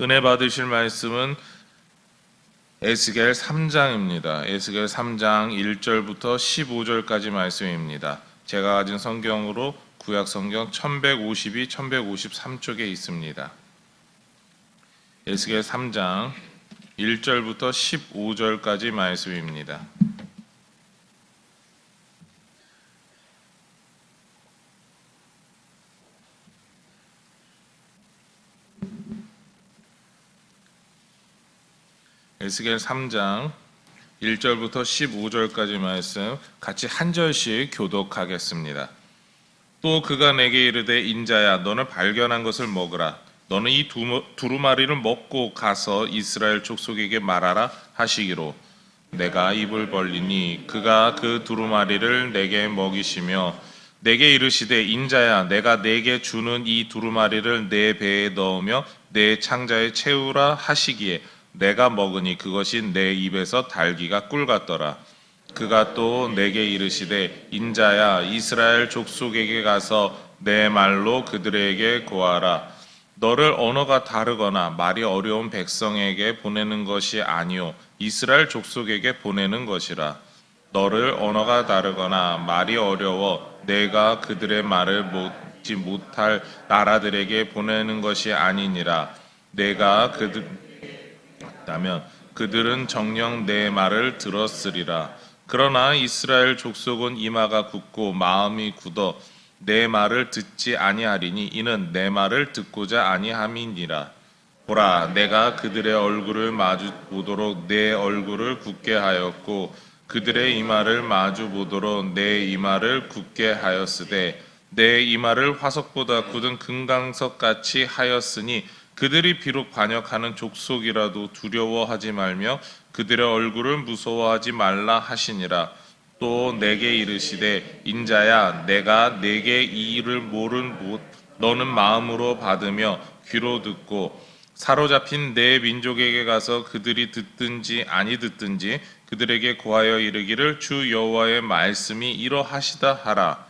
은혜 받으실 말씀은 에스겔 3장입니다. 에스겔 3장 1절부터 15절까지 말씀입니다. 제가 가진 성경으로 구약 성경 1152, 1153쪽에 있습니다. 에스겔 3장 1절부터 15절까지 말씀입니다. 에스겔 3장 1절부터 15절까지 말씀 같이 한 절씩 교독하겠습니다. 또 그가 내게 이르되 인자야 너는 발견한 것을 먹으라. 너는 이 두루마리를 먹고 가서 이스라엘 족속에게 말하라 하시기로 내가 입을 벌리니 그가 그 두루마리를 내게 먹이시며 내게 이르시되 인자야 내가 내게 주는 이 두루마리를 내 배에 넣으며 내 창자에 채우라 하시기에 내가 먹으니 그것이 내 입에서 달기가 꿀 같더라. 그가 또 내게 이르시되 인자야 이스라엘 족속에게 가서 내 말로 그들에게 고하라. 너를 언어가 다르거나 말이 어려운 백성에게 보내는 것이 아니요 이스라엘 족속에게 보내는 것이라. 너를 언어가 다르거나 말이 어려워 내가 그들의 말을 묻지 못할 나라들에게 보내는 것이 아니니라. 내가 다면 그들은 정녕 내 말을 들었으리라. 그러나 이스라엘 족속은 이마가 굳고 마음이 굳어 내 말을 듣지 아니하리니 이는 내 말을 듣고자 아니함이니라. 보라 내가 그들의 얼굴을 마주 보도록 내 얼굴을 굳게 하였고 그들의 이마를 마주 보도록 내 이마를 굳게 하였으되 내 이마를 화석보다 굳은 금강석 같이 하였으니 그들이 비록 반역하는 족속이라도 두려워하지 말며 그들의 얼굴을 무서워하지 말라 하시니라. 또 내게 이르시되 인자야 내가 내게 이 일을 너는 마음으로 받으며 귀로 듣고 사로잡힌 내 민족에게 가서 그들이 듣든지 아니 듣든지 그들에게 고하여 이르기를 주 여호와의 말씀이 이러하시다 하라.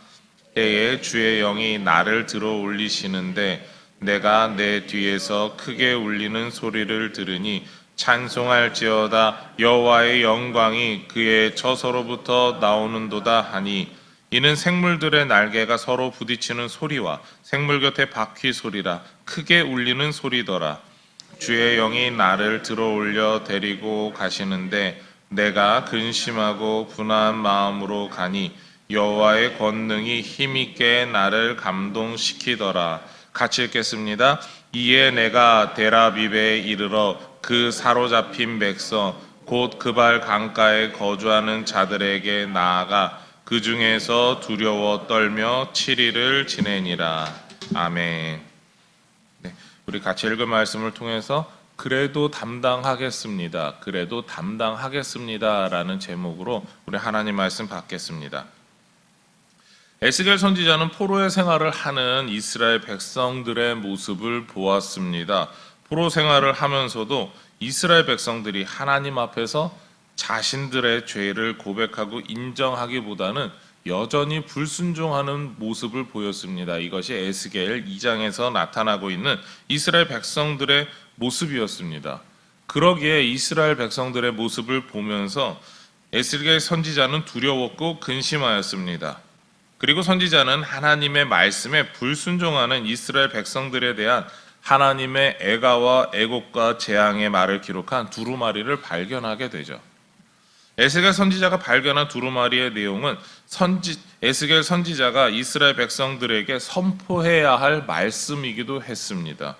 때에 주의 영이 나를 들어 올리시는데 내가 내 뒤에서 크게 울리는 소리를 들으니 찬송할지어다 여호와의 영광이 그의 처소로부터 나오는도다 하니 이는 생물들의 날개가 서로 부딪히는 소리와 생물 곁에 바퀴 소리라 크게 울리는 소리더라. 주의 영이 나를 들어 올려 데리고 가시는데 내가 근심하고 분한 마음으로 가니 여호와의 권능이 힘있게 나를 감동시키더라. 같이 읽겠습니다. 이에 내가 데라비베에 이르러 그 사로잡힌 백성 곧 그발 강가에 거주하는 자들에게 나아가 그 중에서 두려워 떨며 7일을 지내니라. 아멘. 네, 우리 같이 읽은 말씀을 통해서 그래도 담당하겠습니다. 그래도 담당하겠습니다. 라는 제목으로 우리 하나님 말씀 받겠습니다. 에스겔 선지자는 포로의 생활을 하는 이스라엘 백성들의 모습을 보았습니다. 포로 생활을 하면서도 이스라엘 백성들이 하나님 앞에서 자신들의 죄를 고백하고 인정하기보다는 여전히 불순종하는 모습을 보였습니다. 이것이 에스겔 2장에서 나타나고 있는 이스라엘 백성들의 모습이었습니다. 그러기에 이스라엘 백성들의 모습을 보면서 에스겔 선지자는 두려웠고 근심하였습니다. 그리고 선지자는 하나님의 말씀에 불순종하는 이스라엘 백성들에 대한 하나님의 애가와 애곡과 재앙의 말을 기록한 두루마리를 발견하게 되죠. 에스겔 선지자가 발견한 두루마리의 내용은 에스겔 선지자가 이스라엘 백성들에게 선포해야 할 말씀이기도 했습니다.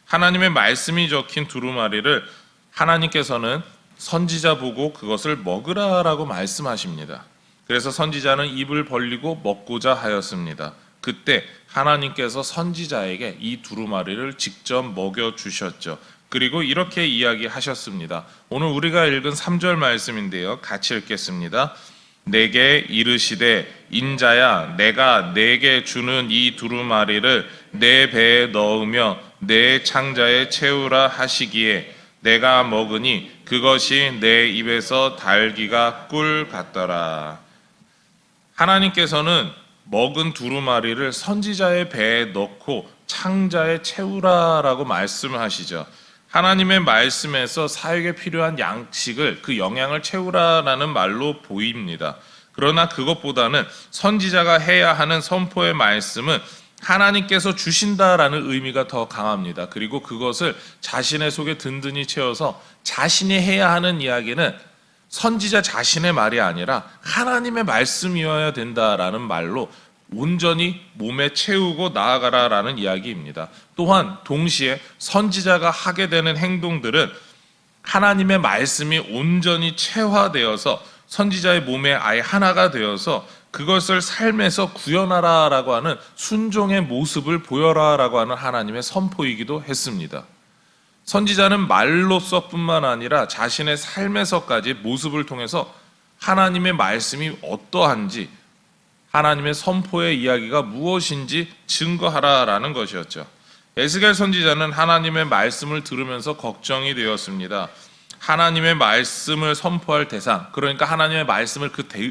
하나님의 말씀이 적힌 두루마리를 하나님께서는 선지자 보고 그것을 먹으라라고 말씀하십니다. 그래서 선지자는 입을 벌리고 먹고자 하였습니다. 그때 하나님께서 선지자에게 이 두루마리를 직접 먹여주셨죠. 그리고 이렇게 이야기하셨습니다. 오늘 우리가 읽은 3절 말씀인데요. 같이 읽겠습니다. 내게 이르시되 인자야 내가 내게 주는 이 두루마리를 내 배에 넣으며 내 창자에 채우라 하시기에 내가 먹으니 그것이 내 입에서 달기가 꿀 같더라. 하나님께서는 먹은 두루마리를 선지자의 배에 넣고 창자에 채우라라고 말씀하시죠. 하나님의 말씀에서 사역에 필요한 양식을 그 영양을 채우라라는 말로 보입니다. 그러나 그것보다는 선지자가 해야 하는 선포의 말씀은 하나님께서 주신다라는 의미가 더 강합니다. 그리고 그것을 자신의 속에 든든히 채워서 자신이 해야 하는 이야기는 선지자 자신의 말이 아니라 하나님의 말씀이어야 된다라는 말로 온전히 몸에 채우고 나아가라라는 이야기입니다. 또한 동시에 선지자가 하게 되는 행동들은 하나님의 말씀이 온전히 체화되어서 선지자의 몸에 아예 하나가 되어서 그것을 삶에서 구현하라라고 하는 순종의 모습을 보여라라고 하는 하나님의 선포이기도 했습니다. 선지자는 말로서뿐만 아니라 자신의 삶에서까지 모습을 통해서 하나님의 말씀이 어떠한지, 하나님의 선포의 이야기가 무엇인지 증거하라라는 것이었죠. 에스겔 선지자는 하나님의 말씀을 들으면서 걱정이 되었습니다. 하나님의 말씀을 선포할 대상, 그러니까 하나님의 말씀을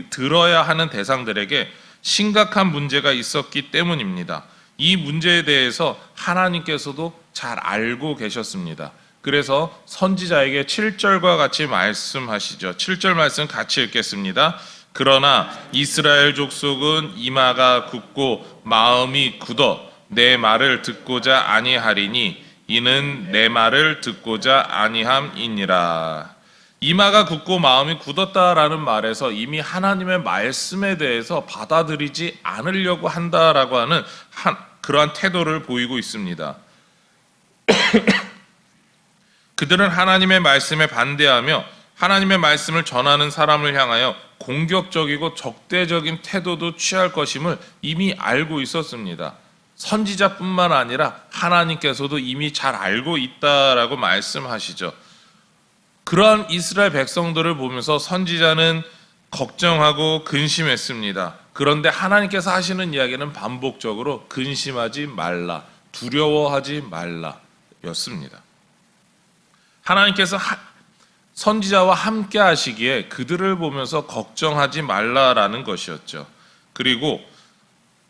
들어야 하는 대상들에게 심각한 문제가 있었기 때문입니다. 이 문제에 대해서 하나님께서도 잘 알고 계셨습니다. 그래서 선지자에게 7절과 같이 말씀하시죠. 7절 말씀 같이 읽겠습니다. 그러나 이스라엘 족속은 이마가 굳고 마음이 굳어 내 말을 듣고자 아니하리니 이는 내 말을 듣고자 아니함이니라. 이마가 굳고 마음이 굳었다라는 말에서 이미 하나님의 말씀에 대해서 받아들이지 않으려고 한다라고 하는 그러한 태도를 보이고 있습니다. 그들은 하나님의 말씀에 반대하며 하나님의 말씀을 전하는 사람을 향하여 공격적이고 적대적인 태도도 취할 것임을 이미 알고 있었습니다. 선지자뿐만 아니라 하나님께서도 이미 잘 알고 있다라고 말씀하시죠. 그러한 이스라엘 백성들을 보면서 선지자는 걱정하고 근심했습니다. 그런데 하나님께서 하시는 이야기는 반복적으로 근심하지 말라, 두려워하지 말라 였습니다. 하나님께서 선지자와 함께 하시기에 그들을 보면서 걱정하지 말라라는 것이었죠. 그리고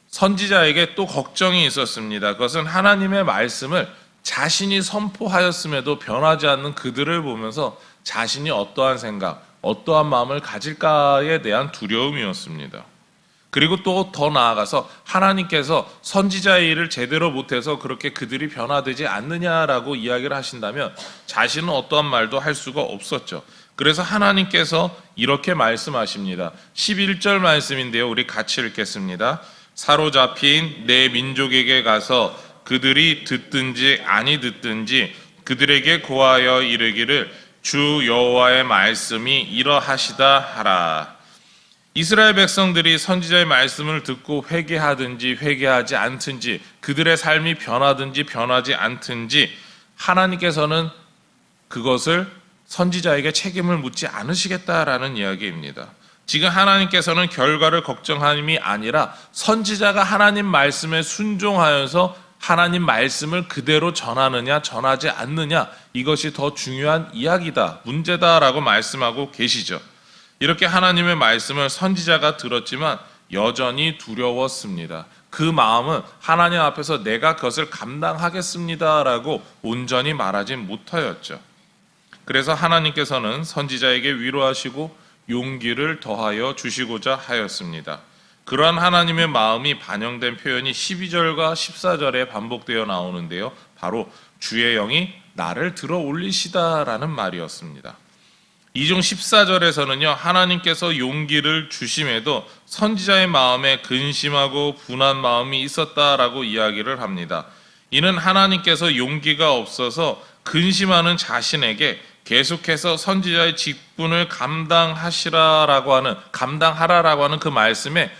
선지자에게 또 걱정이 있었습니다. 그것은 하나님의 말씀을 자신이 선포하였음에도 변하지 않는 그들을 보면서 자신이 어떠한 생각, 어떠한 마음을 가질까에 대한 두려움이었습니다. 그리고 또 더 나아가서 하나님께서 선지자의 일을 제대로 못해서 그렇게 그들이 변화되지 않느냐라고 이야기를 하신다면 자신은 어떠한 말도 할 수가 없었죠. 그래서 하나님께서 이렇게 말씀하십니다. 11절 말씀인데요. 우리 같이 읽겠습니다. 사로잡힌 내 민족에게 가서 그들이 듣든지 아니 듣든지 그들에게 고하여 이르기를 주 여호와의 말씀이 이러하시다 하라. 이스라엘 백성들이 선지자의 말씀을 듣고 회개하든지 회개하지 않든지 그들의 삶이 변하든지 변하지 않든지 하나님께서는 그것을 선지자에게 책임을 묻지 않으시겠다라는 이야기입니다. 지금 하나님께서는 결과를 걱정함이 아니라 선지자가 하나님 말씀에 순종하여서 하나님 말씀을 그대로 전하느냐 전하지 않느냐 이것이 더 중요한 이야기다, 문제다라고 말씀하고 계시죠. 이렇게 하나님의 말씀을 선지자가 들었지만 여전히 두려웠습니다. 그 마음은 하나님 앞에서 내가 그것을 감당하겠습니다라고 온전히 말하지 못하였죠. 그래서 하나님께서는 선지자에게 위로하시고 용기를 더하여 주시고자 하였습니다. 그러한 하나님의 마음이 반영된 표현이 12절과 14절에 반복되어 나오는데요. 바로 주의 영이 나를 들어 올리시다라는 말이었습니다. 이중 14절에서는요. 하나님께서 용기를 주심에도 선지자의 마음에 근심하고 분한 마음이 있었다라고 이야기를 합니다. 이는 하나님께서 용기가 없어서 근심하는 자신에게 계속해서 선지자의 직분을 감당하라라고 하는 그 말씀에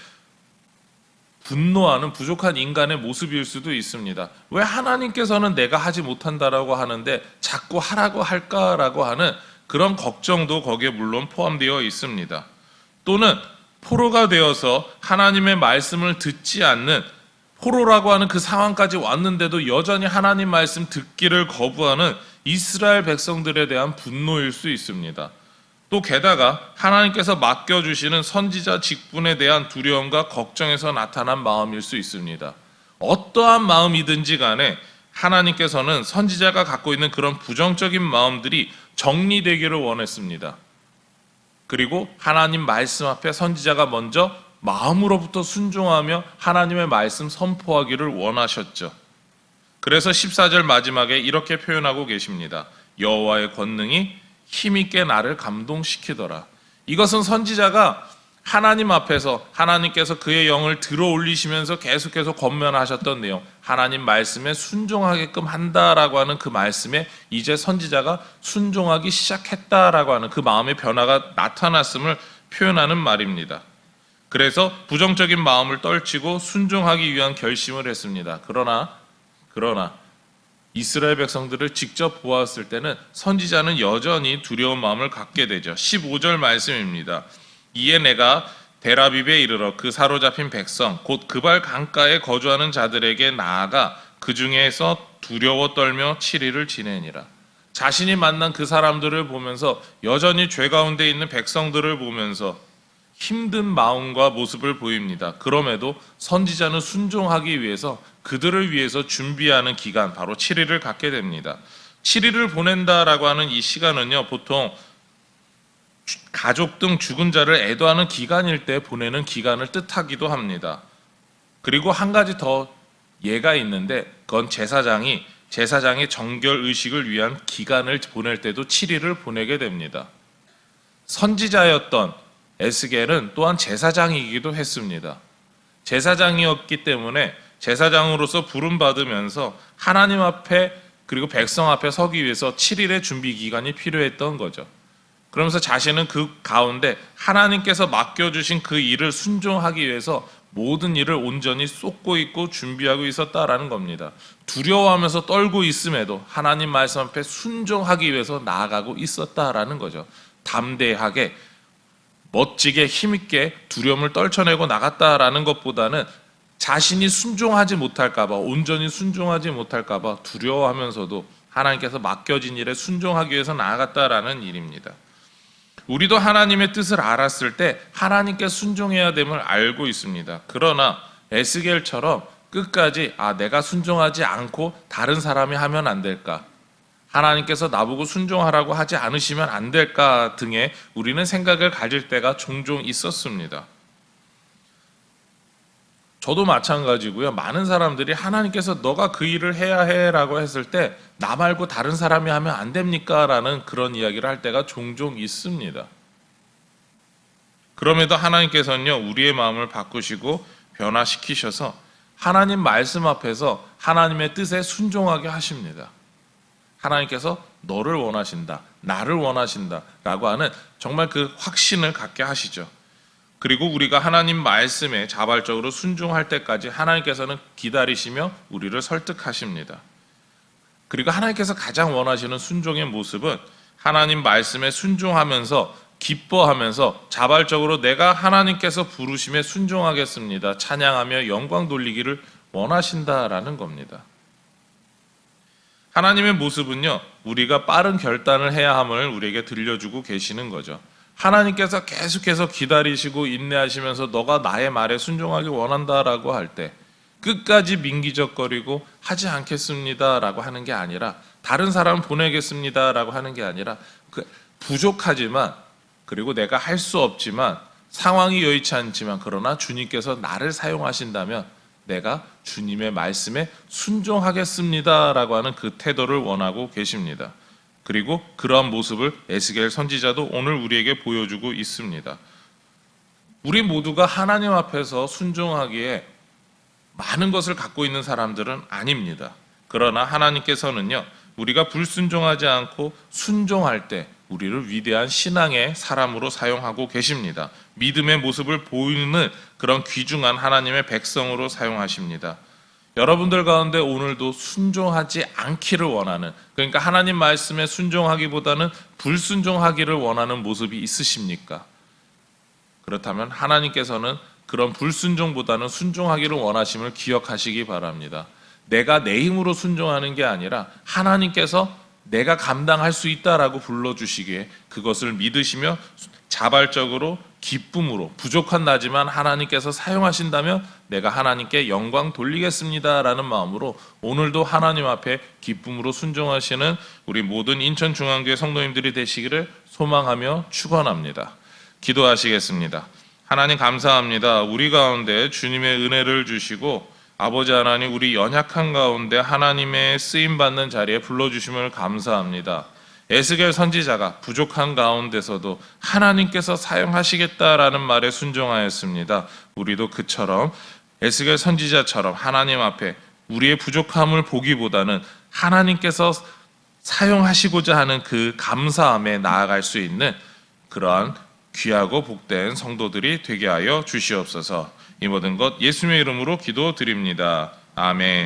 분노하는 부족한 인간의 모습일 수도 있습니다. 왜 하나님께서는 내가 하지 못한다라고 하는데 자꾸 하라고 할까라고 하는 그런 걱정도 거기에 물론 포함되어 있습니다. 또는 포로가 되어서 하나님의 말씀을 듣지 않는 포로라고 하는 그 상황까지 왔는데도 여전히 하나님 말씀 듣기를 거부하는 이스라엘 백성들에 대한 분노일 수 있습니다. 또 게다가 하나님께서 맡겨주시는 선지자 직분에 대한 두려움과 걱정에서 나타난 마음일 수 있습니다. 어떠한 마음이든지 간에 하나님께서는 선지자가 갖고 있는 그런 부정적인 마음들이 정리되기를 원했습니다. 그리고 하나님 말씀 앞에 선지자가 먼저 마음으로부터 순종하며 하나님의 말씀 선포하기를 원하셨죠. 그래서 14절 마지막에 이렇게 표현하고 계십니다. 여호와의 권능이 힘있게 나를 감동시키더라. 이것은 선지자가 하나님 앞에서 하나님께서 그의 영을 들어 올리시면서 계속해서 권면하셨던 내용, 하나님 말씀에 순종하게끔 한다라고 하는 그 말씀에 이제 선지자가 순종하기 시작했다라고 하는 그 마음의 변화가 나타났음을 표현하는 말입니다. 그래서 부정적인 마음을 떨치고 순종하기 위한 결심을 했습니다. 그러나 이스라엘 백성들을 직접 보았을 때는 선지자는 여전히 두려운 마음을 갖게 되죠. 15절 말씀입니다. 이에 내가 데라빕에 이르러 그 사로잡힌 백성 곧 그발 강가에 거주하는 자들에게 나아가 그 중에서 두려워 떨며 7일을 지내니라. 자신이 만난 그 사람들을 보면서 여전히 죄 가운데 있는 백성들을 보면서 힘든 마음과 모습을 보입니다. 그럼에도 선지자는 순종하기 위해서 그들을 위해서 준비하는 기간 바로 7일을 갖게 됩니다. 7일을 보낸다라고 하는 이 시간은요, 보통 가족 등 죽은 자를 애도하는 기간일 때 보내는 기간을 뜻하기도 합니다. 그리고 한 가지 더 예가 있는데 그건 제사장이 정결 의식을 위한 기간을 보낼 때도 7일을 보내게 됩니다. 선지자였던 에스겔은 또한 제사장이기도 했습니다. 제사장이었기 때문에 제사장으로서 부름받으면서 하나님 앞에 그리고 백성 앞에 서기 위해서 7일의 준비 기간이 필요했던 거죠. 그러면서 자신은 그 가운데 하나님께서 맡겨주신 그 일을 순종하기 위해서 모든 일을 온전히 쏟고 있고 준비하고 있었다라는 겁니다. 두려워하면서 떨고 있음에도 하나님 말씀 앞에 순종하기 위해서 나아가고 있었다라는 거죠. 담대하게 멋지게 힘있게 두려움을 떨쳐내고 나갔다라는 것보다는 자신이 순종하지 못할까 봐, 온전히 순종하지 못할까 봐 두려워하면서도 하나님께서 맡겨진 일에 순종하기 위해서 나아갔다라는 일입니다. 우리도 하나님의 뜻을 알았을 때 하나님께 순종해야 됨을 알고 있습니다. 그러나 에스겔처럼 끝까지 내가 순종하지 않고 다른 사람이 하면 안 될까? 하나님께서 나보고 순종하라고 하지 않으시면 안 될까 등의 우리는 생각을 가질 때가 종종 있었습니다. 저도 마찬가지고요. 많은 사람들이 하나님께서 너가 그 일을 해야 해라고 했을 때 나 말고 다른 사람이 하면 안 됩니까? 라는 그런 이야기를 할 때가 종종 있습니다. 그럼에도 하나님께서는요, 우리의 마음을 바꾸시고 변화시키셔서 하나님 말씀 앞에서 하나님의 뜻에 순종하게 하십니다. 하나님께서 너를 원하신다, 나를 원하신다 라고 하는 정말 그 확신을 갖게 하시죠. 그리고 우리가 하나님 말씀에 자발적으로 순종할 때까지 하나님께서는 기다리시며 우리를 설득하십니다. 그리고 하나님께서 가장 원하시는 순종의 모습은 하나님 말씀에 순종하면서 기뻐하면서 자발적으로 내가 하나님께서 부르심에 순종하겠습니다, 찬양하며 영광 돌리기를 원하신다라는 겁니다. 하나님의 모습은요, 우리가 빠른 결단을 해야 함을 우리에게 들려주고 계시는 거죠. 하나님께서 계속해서 기다리시고 인내하시면서 너가 나의 말에 순종하기 원한다라고 할 때 끝까지 민기적거리고 하지 않겠습니다라고 하는 게 아니라, 다른 사람 보내겠습니다라고 하는 게 아니라, 부족하지만 그리고 내가 할 수 없지만 상황이 여의치 않지만 그러나 주님께서 나를 사용하신다면 내가 주님의 말씀에 순종하겠습니다라고 하는 그 태도를 원하고 계십니다. 그리고 그러한 모습을 에스겔 선지자도 오늘 우리에게 보여주고 있습니다. 우리 모두가 하나님 앞에서 순종하기에 많은 것을 갖고 있는 사람들은 아닙니다. 그러나 하나님께서는요, 우리가 불순종하지 않고 순종할 때 우리를 위대한 신앙의 사람으로 사용하고 계십니다. 믿음의 모습을 보이는 그런 귀중한 하나님의 백성으로 사용하십니다. 여러분들 가운데 오늘도 순종하지 않기를 원하는, 그러니까 하나님 말씀에 순종하기보다는 불순종하기를 원하는 모습이 있으십니까? 그렇다면 하나님께서는 그런 불순종보다는 순종하기를 원하심을 기억하시기 바랍니다. 내가 내 힘으로 순종하는 게 아니라 하나님께서 내가 감당할 수 있다라고 불러주시기에 그것을 믿으시며 자발적으로 기쁨으로 부족한 나지만 하나님께서 사용하신다면 내가 하나님께 영광 돌리겠습니다라는 마음으로 오늘도 하나님 앞에 기쁨으로 순종하시는 우리 모든 인천중앙교회 성도님들이 되시기를 소망하며 축원합니다. 기도하시겠습니다. 하나님 감사합니다. 우리 가운데 주님의 은혜를 주시고 아버지 하나님 우리 연약한 가운데 하나님의 쓰임받는 자리에 불러주심을 감사합니다. 에스겔 선지자가 부족한 가운데서도 하나님께서 사용하시겠다라는 말에 순종하였습니다. 우리도 그처럼 에스겔 선지자처럼 하나님 앞에 우리의 부족함을 보기보다는 하나님께서 사용하시고자 하는 그 감사함에 나아갈 수 있는 그러한 귀하고 복된 성도들이 되게 하여 주시옵소서. 이 모든 것 예수님의 이름으로 기도드립니다. 아멘.